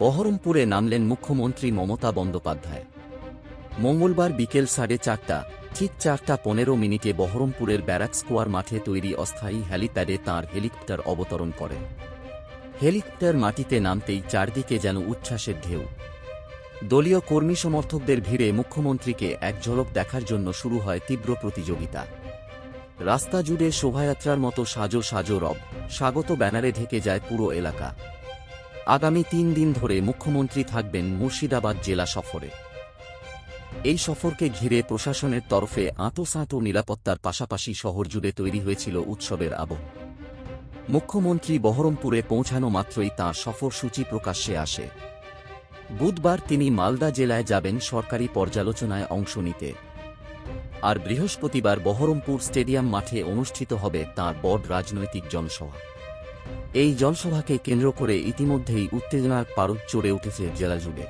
বহরমপুরে নামলেন মুখ্যমন্ত্রী মমতা বন্দ্যোপাধ্যায়। মঙ্গলবার বিকেল 4:30 ঠিক 4:15 বহরমপুরের ব্যারাক স্কোয়ার মাঠে তৈরি অস্থায়ী হেলিপ্যাডে তাঁর হেলিকপ্টার অবতরণ করে। হেলিকপ্টার মাটিতে নামতেই চারদিকে যেন উচ্ছ্বাসের ঢেউ। দলীয় কর্মী সমর্থকদের ভিড়ে মুখ্যমন্ত্রীকে এক ঝলক দেখার জন্য শুরু হয় তীব্র প্রতিযোগিতা। রাস্তা জুড়ে শোভাযাত্রার মতো সাজো সাজো রব, স্বাগত ব্যানারে ঢেকে যায় পুরো এলাকা। আগামী 3 দিন ধরে মুখ্যমন্ত্রী থাকবেন মুর্শিদাবাদ জেলা সফরে। এই সফরকে ঘিরে প্রশাসনের তরফে আঁতোসাঁতো নিরাপত্তার পাশাপাশি শহর জুড়ে তৈরি হয়েছিল উৎসবের আবহ। মুখ্যমন্ত্রী বহরমপুরে পৌঁছানো মাত্রই তাঁর সফরসূচি প্রকাশ্যে আসে। বুধবার তিনি মালদা জেলায় যাবেন সরকারি পর্যালোচনায় অংশ নিতে। আর বৃহস্পতিবার বহরমপুর স্টেডিয়াম মাঠে অনুষ্ঠিত হবে তাঁর বড় রাজনৈতিক জনসভা। এই জনসভাকে কেন্দ্র করে ইতিমধ্যেই উত্তেজনার পারদ চড়ে উঠেছে জেলা জুড়ে।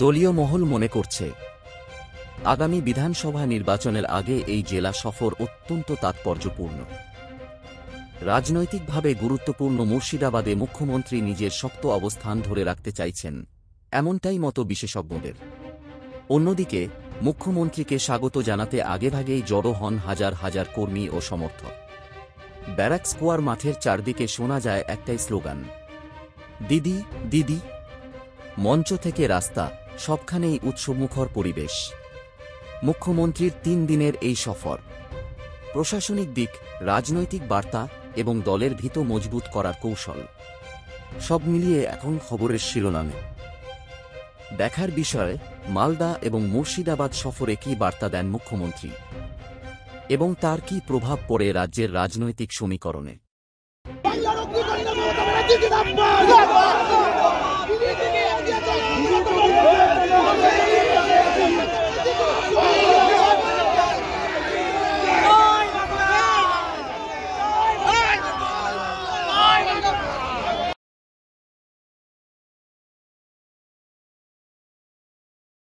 দলীয় মহল মনে করছে, আগামী বিধানসভা নির্বাচনের আগে এই জেলা সফর অত্যন্ত তাৎপর্যপূর্ণ। রাজনৈতিকভাবে গুরুত্বপূর্ণ মুর্শিদাবাদে মুখ্যমন্ত্রী নিজের শক্ত অবস্থান ধরে রাখতে চাইছেন, এমনটাই মত বিশেষজ্ঞদের। অন্যদিকে মুখ্যমন্ত্রীকে স্বাগত জানাতে আগেভাগেই জড়ো হন হাজার হাজার কর্মী ও সমর্থক। ব্যারাক স্কোয়ার মাঠের চারদিকে শোনা যায় একটাই স্লোগান, দিদি দিদি। মঞ্চ থেকে রাস্তা, সবখানেই উৎসবমুখর পরিবেশ। মুখ্যমন্ত্রীর 3 দিনের এই সফর প্রশাসনিক দিক, রাজনৈতিক বার্তা এবং দলের ভিত মজবুত করার কৌশল, সব মিলিয়ে এখন খবরের শিরোনামে। দেখার বিষয়, মালদা এবং মুর্শিদাবাদ সফরে কী বার্তা দেন মুখ্যমন্ত্রী এবং তার কী প্রভাব পড়ে রাজ্যের রাজনৈতিক সমীকরণে।